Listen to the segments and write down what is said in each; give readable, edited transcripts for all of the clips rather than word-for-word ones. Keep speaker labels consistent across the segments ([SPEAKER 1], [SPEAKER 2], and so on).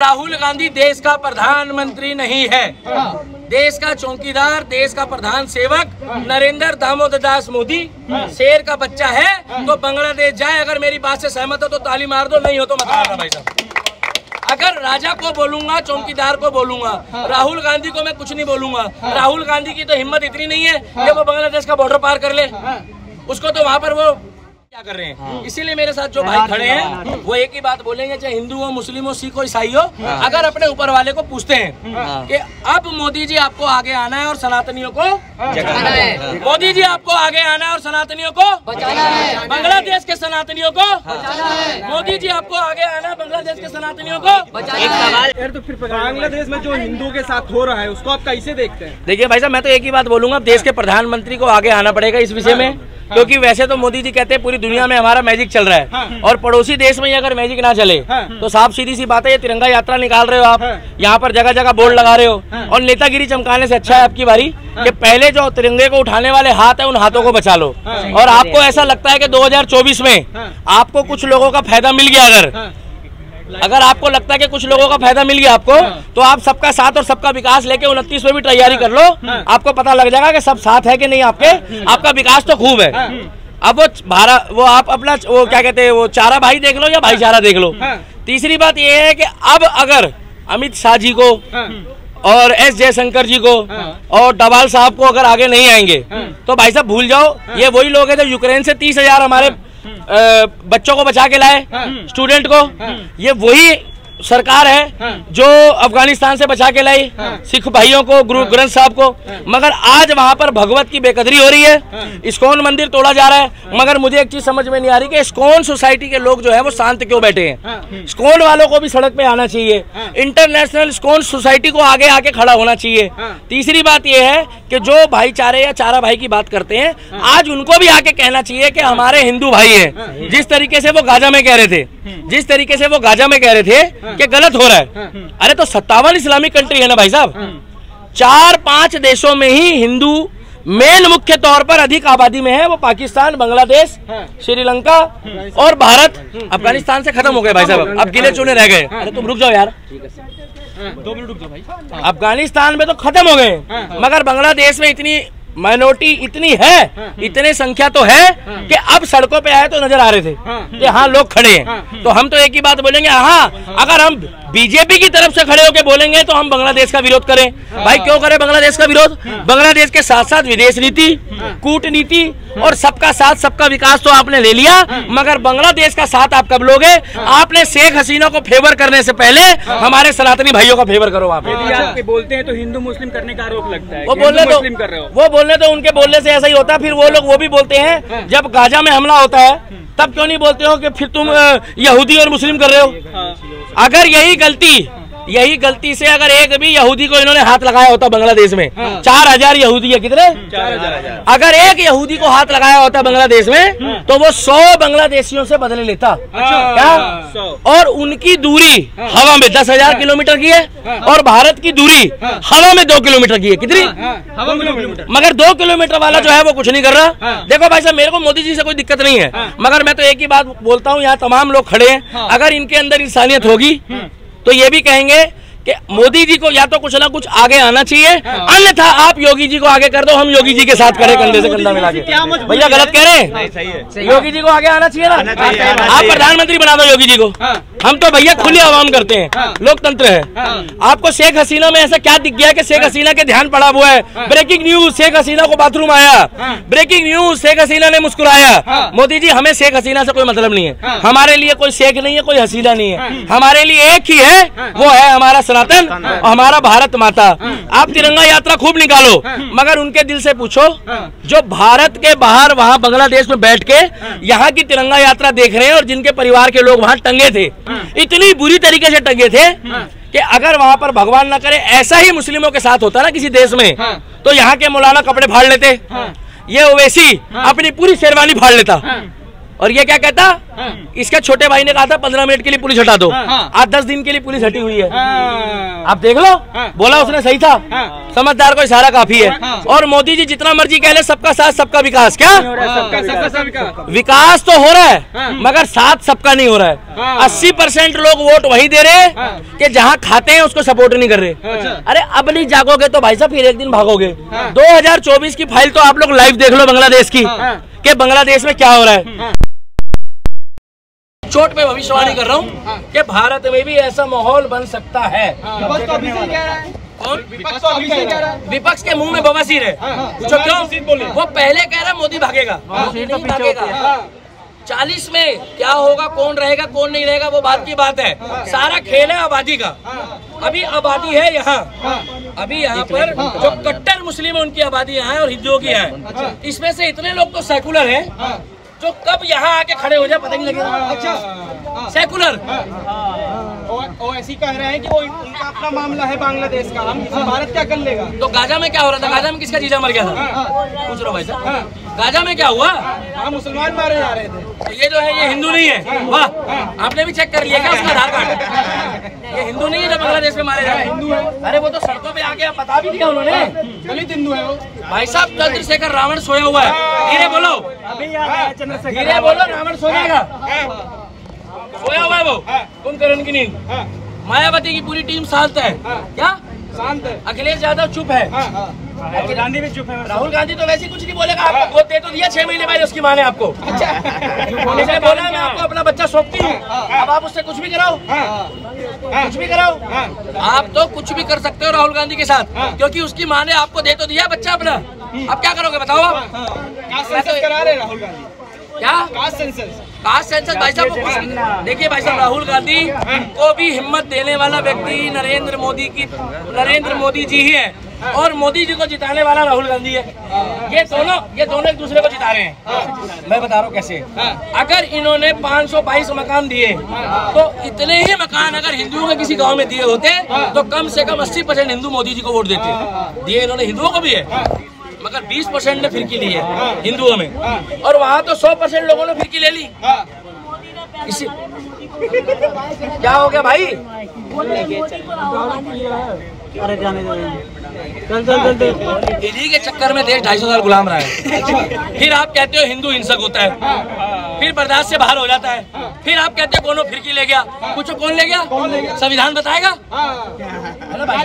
[SPEAKER 1] राहुल गांधी देश का प्रधानमंत्री नहीं है, देश का चौकीदार, देश का प्रधान सेवक नरेंद्र दामोदर दास मोदी शेर का बच्चा है। तो बांग्लादेश जाए। अगर मेरी बात से सहमत हो तो ताली मार दो, नहीं हो तो मत मारना भाई साहब। अगर राजा को बोलूंगा, चौकीदार को बोलूंगा, राहुल गांधी को मैं कुछ नहीं बोलूंगा। राहुल गांधी की तो हिम्मत इतनी नहीं है कि वो बांग्लादेश का बॉर्डर पार कर ले। उसको तो वहां पर वो क्या कर रहे हैं। इसीलिए मेरे साथ जो भाई खड़े हैं वो एक ही बात बोलेंगे, चाहे हिंदू हो, मुस्लिम हो, सिख हो, ईसाई हो। अगर अपने ऊपर वाले को पूछते हैं कि अब मोदी जी आपको आगे आना है और सनातनियों को जगाना है, मोदी जी आपको आगे आना है और सनातनियों को बचाना है, बांग्लादेश के सनातनियों को बचाना है, मोदी जी आपको आगे आना है, बांग्लादेश के सनातनियों को बचाना है।
[SPEAKER 2] तो फिर बांग्लादेश में जो हिंदुओं के साथ हो रहा है उसको आप कैसे देखते हैं?
[SPEAKER 1] देखिए भाई साहब, मैं तो एक ही बात बोलूंगा, देश के प्रधानमंत्री को आगे आना पड़ेगा इस विषय में। क्योंकि वैसे तो मोदी जी कहते हैं पूरी दुनिया में हमारा मैजिक चल रहा है और पड़ोसी देश में ही अगर मैजिक ना चले तो साफ सीधी सी बात है, ये तिरंगा यात्रा निकाल रहे हो आप, यहाँ पर जगह जगह बोर्ड लगा रहे हो और नेतागिरी चमकाने से अच्छा है आपकी बारी कि पहले जो तिरंगे को उठाने वाले हाथ है उन हाथों को बचा लो। और आपको ऐसा लगता है कि 2024 में आपको कुछ लोगों का फायदा मिल गया, अगर आपको लगता है कि कुछ लोगों का फायदा मिल गया आपको, तो आप सबका साथ और सबका विकास लेके 29 में भी तैयारी कर लो। आपको पता लग जाएगा कि सब साथ है कि नहीं आपके, आपका विकास तो खूब है। अब वो आप अपना वो क्या कहते हैं, वो चारा भाई देख लो या भाईचारा देख लो। तीसरी बात ये है कि अब अगर अमित शाह जी को और एस जयशंकर जी को और डवाल साहब को अगर आगे नहीं आएंगे तो भाई साहब भूल जाओ, ये वही लोग हैं जो यूक्रेन से 30,000 हमारे बच्चों को बचा के लाए, स्टूडेंट को। ये वही सरकार है जो अफगानिस्तान से बचा के लाई सिख भाइयों को, गुरु ग्रंथ साहब को। मगर आज वहां पर भगवत की बेकदरी हो रही है, इस्कॉन मंदिर तोड़ा जा रहा है। मगर मुझे एक चीज समझ में नहीं आ रही कि इस्कॉन सोसाइटी के लोग जो है वो शांत क्यों बैठे हैं। इस्कॉन वालों को भी सड़क पे आना चाहिए, इंटरनेशनल इस्कॉन सोसाइटी को आगे आके खड़ा होना चाहिए। तीसरी बात यह है कि जो भाईचारे या चारा भाई की बात करते हैं, आज उनको भी आके कहना चाहिए कि हमारे हिंदू भाई हैं। जिस तरीके से वो गाजा में कह रहे थे, जिस तरीके से वो गाजा में कह रहे थे कि गलत हो रहा है, अरे तो 57 इस्लामिक कंट्री है ना भाई साहब। 4-5 देशों में ही हिंदू मेन मुख्य तौर पर अधिक आबादी में है, वो पाकिस्तान, बांग्लादेश, श्रीलंका और भारत। अफगानिस्तान से खत्म हो गए भाई साहब, अब गिने चुने रह गए। अरे तुम रुक जाओ यार,
[SPEAKER 2] 2 मिनट रुक जाओ भाई।
[SPEAKER 1] अफगानिस्तान में तो खत्म हो गए, मगर बांग्लादेश में इतनी माइनॉरिटी इतनी है, इतने संख्या तो है कि अब सड़कों पे आए तो नजर आ रहे थे कि हाँ लोग खड़े हैं। तो हम तो एक ही बात बोलेंगे, हाँ अगर हम बीजेपी की तरफ से खड़े होकर बोलेंगे तो हम बांग्लादेश का विरोध करें। भाई क्यों करें बांग्लादेश का विरोध? बांग्लादेश के साथ साथ विदेश नीति, कूटनीति और सबका साथ सबका विकास तो आपने ले लिया, मगर बांग्लादेश का साथ आप कब लोगे? आपने शेख हसीना को फेवर करने से पहले हमारे सनातनी भाइयों का फेवर करो। वहाँ पे
[SPEAKER 2] आप बोलते हैं तो हिंदू मुस्लिम करने का आरोप लगता है,
[SPEAKER 1] वो बोलने तो उनके बोलने से ऐसा ही होता है। फिर वो लोग वो भी बोलते हैं जब गाजा में हमला होता है तब क्यों नहीं बोलते हो कि फिर तुम यहूदी और मुस्लिम कर रहे हो। अगर यही गलती से अगर एक भी यहूदी को इन्होंने हाथ लगाया होता बांग्लादेश में, 4000 यहूदी है, कितने? 4000। अगर एक यहूदी को हाथ लगाया होता बांग्लादेश में तो वो 100 बांग्लादेशियों से बदले लेता। क्या? और उनकी दूरी हवा में 10,000 किलोमीटर की है और भारत की दूरी हवा में 2 किलोमीटर की है। कितनी?
[SPEAKER 2] हवा में 2 किलोमीटर।
[SPEAKER 1] मगर 2 किलोमीटर वाला जो है वो कुछ नहीं कर रहा। देखो भाई साहब, मेरे को मोदी जी से कोई दिक्कत नहीं है, मगर मैं तो एक ही बात बोलता हूँ, यहाँ तमाम लोग खड़े हैं, अगर इनके अंदर इंसानियत होगी तो ये भी कहेंगे कि मोदी जी को या तो कुछ ना कुछ आगे आना चाहिए, अन्यथा आप योगी जी को आगे कर दो, हम योगी जी के साथ खड़े कंधे से कंधा मिला के। भैया गलत कह रहे हैं?
[SPEAKER 2] सही है।
[SPEAKER 1] योगी जी को आगे आना चाहिए ना, आप प्रधानमंत्री बना दो योगी जी को। हम तो भैया खुली आवाम करते हैं, लोकतंत्र है। आपको शेख हसीना में ऐसा क्या दिख गया कि शेख हसीना के ध्यान पड़ा हुआ है? ब्रेकिंग न्यूज, शेख हसीना को बाथरूम आया, ब्रेकिंग न्यूज, शेख हसीना ने मुस्कुराया। मोदी जी, हमें शेख हसीना से कोई मतलब नहीं है, हमारे लिए कोई शेख नहीं है, कोई हसीना नहीं है, हमारे लिए एक ही है, वो है हमारा सनातन और हमारा भारत माता। आप तिरंगा यात्रा खूब निकालो, मगर उनके दिल से पूछो जो भारत के बाहर वहां बांग्लादेश में बैठ के यहाँ की तिरंगा यात्रा देख रहे हैं और जिनके परिवार के लोग वहां टंगे थे, इतनी बुरी तरीके से टंगे थे कि अगर वहां पर भगवान न करे ऐसा ही मुस्लिमों के साथ होता ना किसी देश में, तो यहाँ के मौलाना कपड़े फाड़ लेते, ये ओवैसी अपनी पूरी शेरवानी फाड़ लेता। और ये क्या कहता, इसके छोटे भाई ने कहा था 15 मिनट के लिए पुलिस हटा दो, आज 10 दिन के लिए पुलिस हटी हुई है। आप देख लो, बोला उसने सही था, समझदार को इशारा काफी है। और मोदी जी जितना मर्जी कह ले सबका साथ सबका विकास, क्या विकास तो हो रहा है मगर साथ सबका नहीं हो रहा है। 80% लोग वोट वही दे रहे हैं कि जहां खाते हैं उसको सपोर्ट नहीं कर रहे। अरे अब नहीं जागोगे तो भाई साहब फिर एक दिन भागोगे। 2024 की फाइल तो आप लोग लाइव देख लो बांग्लादेश की, कि बांग्लादेश में क्या हो रहा है। चोट पे भविष्यवाणी कर रहा हूँ कि भारत में भी ऐसा माहौल बन सकता है। विपक्ष के मुंह में बवासीर है, पूछो क्यों? वो पहले कह रहा मोदी भागेगा, नहीं भागेगा। 40 में क्या होगा, कौन रहेगा कौन नहीं रहेगा वो बात की बात है। सारा खेल है आबादी का। अभी आबादी है यहाँ, अभी यहाँ पर जो कट्टर मुस्लिम है उनकी आबादी यहाँ है और हिंदुओं की है। इसमें से इतने लोग तो सेकुलर हैं जो कब यहाँ आके खड़े हो जाए पता नहीं लगेगा। अच्छा, सेकुलर
[SPEAKER 2] ऐसी कह रहे हैं कि वो उनका अपना मामला है बांग्लादेश का, हम भारत क्या कर लेगा।
[SPEAKER 1] तो गाजा में क्या हो रहा था? गाजा में किसका जीजा मर गया था? पूछ रहा भाई साहब, गाजा में क्या हुआ?
[SPEAKER 2] मुसलमान मारे जा रहे थे।
[SPEAKER 1] तो ये जो है ये हिंदू नहीं है। वाह, आपने भी चेक कर लिया क्या उसका आधार कार्ड? ये हिंदू नहीं है जो बांग्लादेश में मारे जा रहे हैं। हिंदू है। अरे वो तो सड़कों पे आके बता भी दिया उन्होंने,
[SPEAKER 2] दलित हिंदू है वो।
[SPEAKER 1] भाई साहब चंद्रशेखर रावण सोया हुआ है, धीरे बोलो, धीरे बोलो, रावण सो जाएगा, सोया हुआ है वो, कुंभकर्ण की नींद। मायावती की पूरी टीम शांत है, क्या शांत है? अखिलेश यादव चुप है, राहुल गांधी भी चुप है। राहुल गांधी तो वैसे कुछ नहीं बोलेगा, आपको गोद दे तो दिया 6 महीने पहले उसकी माँ ने आपको। अच्छा, बोला मैं आपको अपना बच्चा सौंपती हूँ, अब आप उससे कुछ भी कराओ, कुछ भी कराओ। आप तो कुछ भी कर सकते हो राहुल गांधी के साथ, क्योंकि उसकी माँ ने आपको दे तो दिया बच्चा अपना। अब क्या करोगे बताओ आप?
[SPEAKER 2] करा रहे राहुल गांधी,
[SPEAKER 1] क्या कास्ट सेंसस भाई साहब? देखिए भाई साहब, राहुल गांधी को भी हिम्मत देने वाला व्यक्ति नरेंद्र मोदी जी ही है, और मोदी जी को जिताने वाला राहुल गांधी है। ये दोनों एक दूसरे को जिता रहे हैं। मैं बता रहा हूँ कैसे। अगर इन्होंने 522 मकान दिए तो इतने ही मकान अगर हिंदुओं के किसी गांव में दिए होते तो कम से कम 80% हिंदू मोदी जी को वोट देते। दिए इन्होंने हिंदुओं को भी है, मगर 20% ने फिरकी ली है हिंदुओं में, और वहाँ तो 100% लोगों ने फिरकी ले ली। इसी क्या हो गया भाई? अरे जाने दो, इन्हीं के चक्कर में देश 250 साल गुलाम रहा है। फिर आप कहते हो हिंदू हिंसक होता है, फिर बर्दाश्त से बाहर हो जाता है, फिर आप कहते हो कोनो फिरकी ले गया। पूछो कौन ले गया? संविधान बताएगा,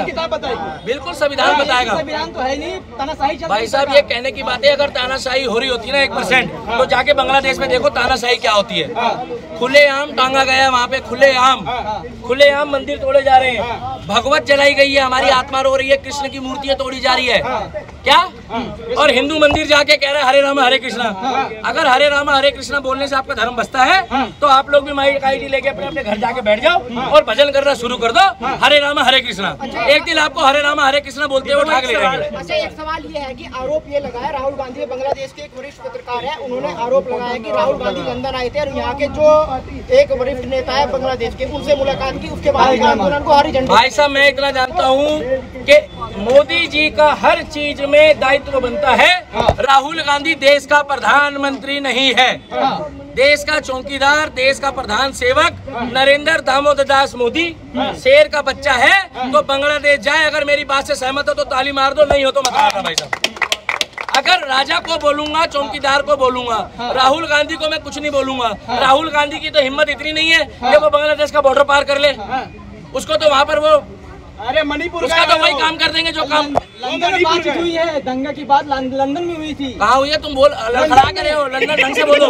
[SPEAKER 1] किताब बताएगी, बिल्कुल संविधान बताएगा।
[SPEAKER 2] संविधान तो है नहीं, तानाशाही।
[SPEAKER 1] भाई साहब ये कहने की बात है, अगर तानाशाही हो रही होती है ना 1% तो जाके बांग्लादेश में देखो तानाशाही क्या होती है। खुलेआम टांगा गया वहाँ पे, खुलेआम मंदिर तोड़े जा रहे हैं, भगवत जलाई गई है, हमारी आत्मा रो रही है, कृष्ण की मूर्तियां तोड़ी जा रही है, क्या? और हिंदू मंदिर जाके कह रहे हैं हरे राम हरे कृष्णा। अगर हरे राम हरे कृष्णा बोलने से आपका धर्म बचता है तो आप लोग भी माइक आईडी लेके अपने अपने घर जाके बैठ जाओ और भजन करना शुरू कर दो, हरे राम हरे कृष्णा। एक दिन आपको हरे राम हरे कृष्णा बोलते हुए ठाक ले जाएंगे।
[SPEAKER 3] अच्छा, एक सवाल ये है कि आरोप ये लगाया राहुल गांधी, बांग्लादेश के एक वरिष्ठ पत्रकार है, उन्होंने आरोप लगाया कि राहुल गांधी लंदन आए थे और यहाँ के जो एक वरिष्ठ नेता है बांग्लादेश के, उनसे मुलाकात की, उसके बाद आंदोलन को हरी झंडी।
[SPEAKER 1] भाई साहब मैं इतना जानता हूँ कि मोदी जी का हर चीज में दायित्व बनता है। राहुल गांधी देश का प्रधानमंत्री नहीं है, देश का चौकीदार, देश का प्रधान सेवक नरेंद्र दामोदर दास मोदी शेर का बच्चा है। तो बांग्लादेश जाए, अगर मेरी बात से सहमत हो तो ताली मार दो, नहीं हो तो मत मारना भाई साहब। अगर राजा को बोलूंगा, चौकीदार को बोलूंगा, राहुल गांधी को मैं कुछ नहीं बोलूंगा। राहुल गांधी की तो हिम्मत इतनी नहीं है कि वो बांग्लादेश का बॉर्डर पार कर ले। उसको तो वहाँ पर वो, अरे मणिपुर उसका तो वही काम कर देंगे जो काम।
[SPEAKER 2] लंदन हुई है, दंगा की बात लंदन में हुई थी।
[SPEAKER 1] कहाँ हुई है? तुम बोल खड़ा करे हो, लंदन ढंग से बोलो,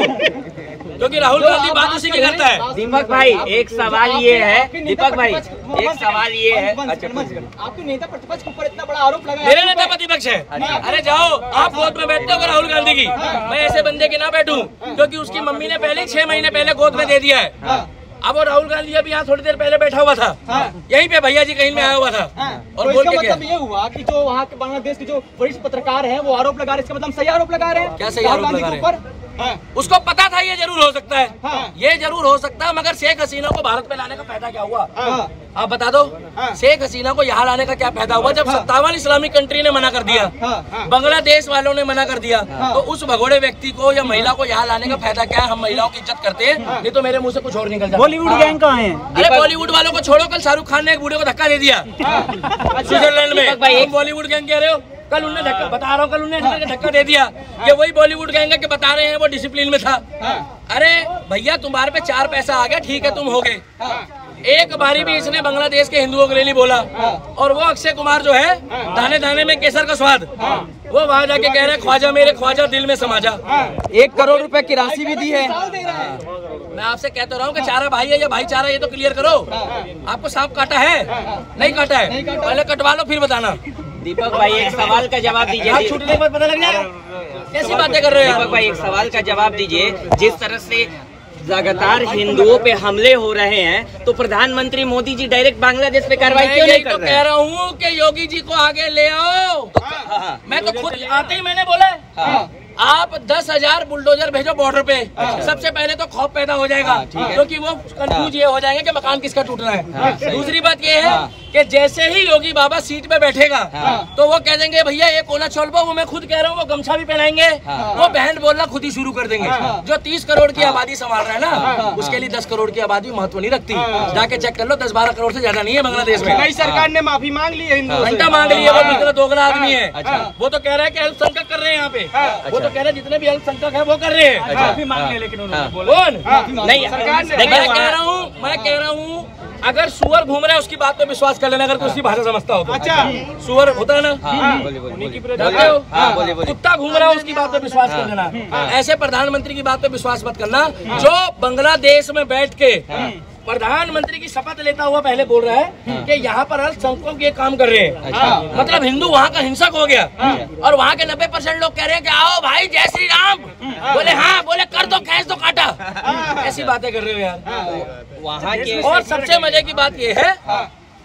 [SPEAKER 1] क्योंकि राहुल गांधी बात उसी की करता है।
[SPEAKER 4] दीपक भाई एक सवाल ये है, दीपक भाई एक सवाल ये है,
[SPEAKER 2] आपके नेता प्रतिपक्ष के ऊपर इतना बड़ा आरोप लगा।
[SPEAKER 1] मेरे नेता प्रतिपक्ष है? अरे जाओ, आप गोद में बैठते हो राहुल गांधी की, मैं ऐसे बंदे की ना बैठूं, क्योंकि उसकी मम्मी ने पहले 6 महीने पहले गोद में दे दिया है। अब वो राहुल गांधी अभी यहाँ थोड़ी देर पहले बैठा हुआ था, यहीं पे भैया जी कहीं में आया हुआ था, और बोल के
[SPEAKER 2] मतलब ये हुआ कि जो वहाँ के बांग्लादेश के जो वरिष्ठ पत्रकार हैं वो आरोप लगा रहे हैं, इसका मतलब सही आरोप लगा रहे हैं।
[SPEAKER 1] क्या सही आरोप लगा रहे हैं? उसको पता था ये जरूर हो सकता है, ये जरूर हो सकता है, मगर शेख हसीना को भारत में लाने का फायदा क्या हुआ? आप बता दो। शेख हसीना को यहाँ लाने का क्या फायदा हुआ? जब 57 इस्लामिक कंट्री ने मना कर दिया, बांग्लादेश वालों ने मना कर दिया, तो उस भगोड़े व्यक्ति को या महिला को यहाँ लाने का फायदा क्या है? हम महिलाओं की इज्जत करते हैं, नहीं तो मेरे मुंह से कुछ और निकल जाता।
[SPEAKER 2] बॉलीवुड गैंग कहाँ है?
[SPEAKER 1] अरे बॉलीवुड वालों को छोड़ो, कल शाहरुख खान ने एक बूढ़े को धक्का दे दिया स्विट्जरलैंड में। तुम बॉलीवुड गैंग कह रहे हो? कल उन्हें धक्का, बता रहा हूँ, कल उन्हें धक्का दे दिया। ये वही बॉलीवुड गैंग है कि बता रहे हैं वो डिसिप्लिन में था। अरे भैया तुम्हारे पे 4 पैसा आ गया, ठीक है तुम हो गए। एक बारी भी इसने बांग्लादेश के हिंदुओं के लिए नहीं बोला। और वो अक्षय कुमार जो है, दाने दाने में केसर का स्वाद, वो वहाँ जाके कह रहे ख्वाजा मेरे ख्वाजा दिल में समा जा।
[SPEAKER 2] 1 करोड़ रुपए की राशि भी दी है।
[SPEAKER 1] मैं आपसे कहता रहा हूँ कि चारा भाई है या भाईचारा, ये तो क्लियर करो। आपको सांप काटा है? नहीं काटा है, पहले कटवा लो फिर बताना।
[SPEAKER 4] दीपक भाई एक सवाल का जवाब दीजिए।
[SPEAKER 1] छूटने के बाद पता लग जाएगा। कैसी बातें कर रहे हो
[SPEAKER 4] दीपक भाई? एक सवाल का जवाब दीजिए। जिस तरह से लगातार हिंदुओं पे हमले हो रहे हैं, तो प्रधानमंत्री मोदी जी डायरेक्ट बांग्लादेश पे कार्रवाई क्यों नहीं कर रहे?
[SPEAKER 1] कह रहा हूँ कि योगी जी को आगे ले आओ। मैं तो खुद आते ही मैंने बोला आप 10,000 बुलडोजर भेजो बॉर्डर पे। सबसे पहले तो खौफ पैदा हो जाएगा, क्योंकि वो कंफ्यूज ये हो जाएंगे कि मकान किसका टूटना है। दूसरी बात ये है कि जैसे ही योगी बाबा सीट पे बैठेगा तो वो कह देंगे भैया ये कोना छोड़ पाओ। वो मैं खुद कह रहा हूँ, वो गमछा भी पहनाएंगे, वो बैंड बोलना खुद ही शुरू कर देंगे। जो 30 करोड़ की आबादी संभाल रहा है ना, उसके लिए 10 करोड़ की आबादी महत्व नहीं रखती। जाके चेक कर लो, 10-12 करोड़ से ज्यादा नहीं है बांग्लादेश में।
[SPEAKER 2] नई सरकार ने माफी मांग ली है,
[SPEAKER 1] घंटा मांग ली है। वो दूसरा दोगला आदमी है। वो तो कह रहा है कि अल्पसंख्यक कर रहे हैं यहाँ पे। वो तो कह रहे हैं जितने भी अल्पसंख्यक है वो कर रहे हैं।
[SPEAKER 2] माफी मांग ली, लेकिन
[SPEAKER 1] नहीं सरकार ने। मैं कह रहा हूँ अगर सुअर घूम रहा है उसकी बात पे विश्वास कर लेना, अगर कोई उसकी भाषा समझता हो तो।
[SPEAKER 2] अच्छा,
[SPEAKER 1] सुअर होता है ना, कुत्ता घूम रहा है उसकी बात पे विश्वास कर लेना। ऐसे प्रधानमंत्री की बात पे विश्वास मत करना, जो बांग्लादेश में बैठ के प्रधानमंत्री की शपथ लेता हुआ पहले बोल रहा है कि यहाँ पर अल्पसंख्यकों के काम कर रहे हैं। मतलब हिंदू वहाँ का हिंसक हो गया, और वहाँ के 90% लोग कह रहे हैं कि आओ भाई जय श्री राम। बोले हाँ, बोले कर दो कैश दो काटा। ऐसी बातें कर रहे हो यार
[SPEAKER 4] वहाँ के।
[SPEAKER 1] और सबसे मजे की बात ये है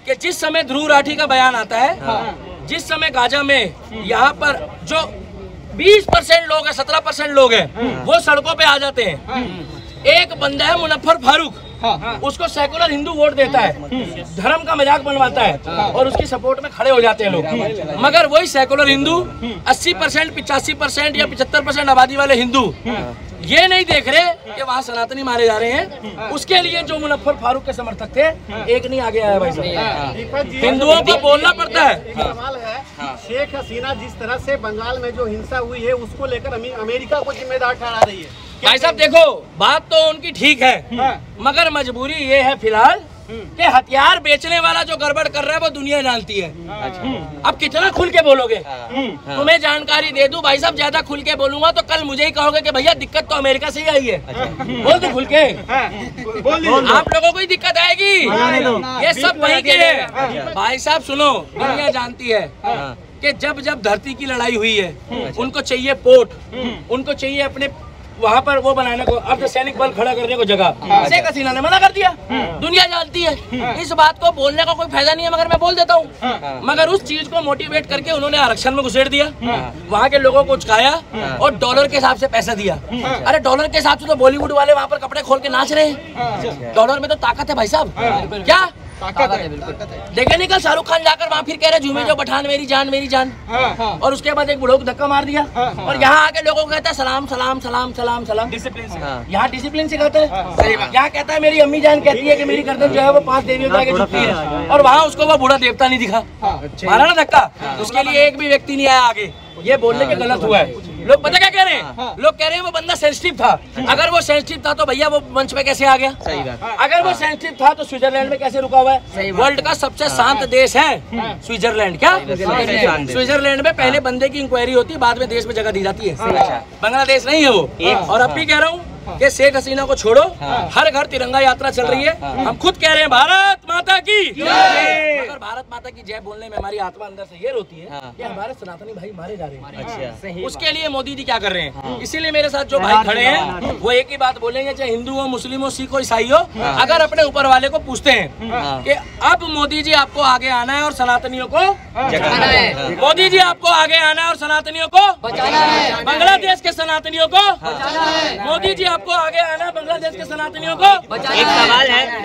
[SPEAKER 1] कि जिस समय ध्रुव राठी का बयान आता है, जिस समय गाजा में यहाँ पर जो 20% लोग हैं, 17% लोग हैं, वो सड़कों पे आ जाते हैं। एक बंदा है मुनफ्फर फारूक, उसको सेकुलर हिंदू वोट देता है, धर्म का मजाक बनवाता है, और उसकी सपोर्ट में खड़े हो जाते हैं लोग। मगर वही सेकुलर हिंदू 80%, 85% या 75% आबादी वाले हिंदू ये नहीं देख रहे कि वहाँ सनातनी मारे जा रहे हैं। उसके लिए जो मुनफ्फर फारूक के समर्थक थे, एक नहीं आगे आया भाई साहब। हिंदुओं को बोलना पड़ता है।
[SPEAKER 5] सवाल है, शेख हसीना जिस तरह से बंगाल में जो हिंसा हुई है उसको लेकर अमेरिका को जिम्मेदार ठहरा रही है।
[SPEAKER 1] भाई साहब देखो, बात तो उनकी ठीक है, मगर मजबूरी ये है फिलहाल कि हथियार बेचने वाला जो गड़बड़ कर रहा है वो दुनिया जानती है। अब कितना खुल के बोलोगे? तुम्हें जानकारी दे दूं भाई साहब, ज्यादा खुल के बोलूंगा तो कल मुझे ही कहोगे कि भैया दिक्कत तो अमेरिका से ही आई है। बोल दो खुल के, आप लोगों को ही दिक्कत आएगी। ये सब वही के है भाई साहब। सुनो, दुनिया जानती है कि जब जब धरती की लड़ाई हुई है, उनको चाहिए पोर्ट, उनको चाहिए अपने वहाँ पर वो बनाने को, अर्धसैनिक बल खड़ा करने को जगह। शेख हसीना ने मना कर दिया। दुनिया जानती है, इस बात को बोलने का कोई फायदा नहीं है, मगर मैं बोल देता हूँ। मगर उस चीज को मोटिवेट करके उन्होंने आरक्षण में घुसेड़ दिया, वहाँ के लोगों को उचकाया और डॉलर के हिसाब से पैसा दिया। अरे डॉलर के हिसाब से तो बॉलीवुड वाले वहाँ पर कपड़े खोल के नाच रहे हैं। डॉलर में तो ताकत है भाई साहब। क्या ताकत है? देखे नहीं कल शाहरुख खान जाकर वहाँ फिर कह रहे झूमे जो पठान मेरी जान मेरी जान, और उसके बाद एक बुढ़ो को धक्का मार दिया, और यहाँ आके लोगों को कहता है सलाम सलाम सलाम सलाम सलाम। डिसिप्लिन से, यहाँ डिसिप्लिन सिखाते हैं। यहाँ कहता है मेरी अम्मी जान कहती है कि मेरी गर्दन जो है वो 5 देवियों के आगे झुकती है, और वहाँ उसको वो बूढ़ा देवता नहीं दिखा, मारा ना धक्का। उसके लिए एक भी व्यक्ति नहीं आया आगे। ये बोलने के गलत हुआ है। लोग पता क्या कह रहे हैं? लोग कह रहे हैं वो बंदा सेंसिटिव था। अगर वो सेंसिटिव था तो भैया वो मंच पे कैसे आ गया? सही बात। अगर वो सेंसिटिव था तो स्विट्जरलैंड में कैसे रुका हुआ है? वर्ल्ड का सबसे शांत देश है स्विट्जरलैंड। क्या स्विट्जरलैंड में पहले बंदे की इंक्वायरी होती है, बाद में देश में जगह दी जाती है। बांग्लादेश नहीं है वो। और अब भी कह रहा हूँ कि शेख हसीना को छोड़ो, हर घर तिरंगा यात्रा चल रही है। हम खुद कह रहे हैं भारत माता की, अगर भारत माता की जय बोलने में हमारी आत्मा अंदर से ये रोती है कि हमारे सनातनी भाई मारे जा रहे हैं। अच्छा, उसके लिए मोदी जी क्या कर रहे हैं? इसीलिए मेरे साथ जो भाई खड़े हैं वो एक ही बात बोलेंगे, चाहे हिंदू हो, मुस्लिम हो, सिख हो, ईसाई हो, अगर अपने ऊपर वाले को पूछते हैं कि अब मोदी जी आपको आगे आना है और सनातनियों को जगाना है, मोदी जी आपको आगे आना है और सनातनियों को बचाना है, बांग्लादेश के सनातनियों को बचाना है, मोदी जी आपको आगे आना है, बांग्लादेश के सनातनियों को बचाना है।
[SPEAKER 4] एक सवाल है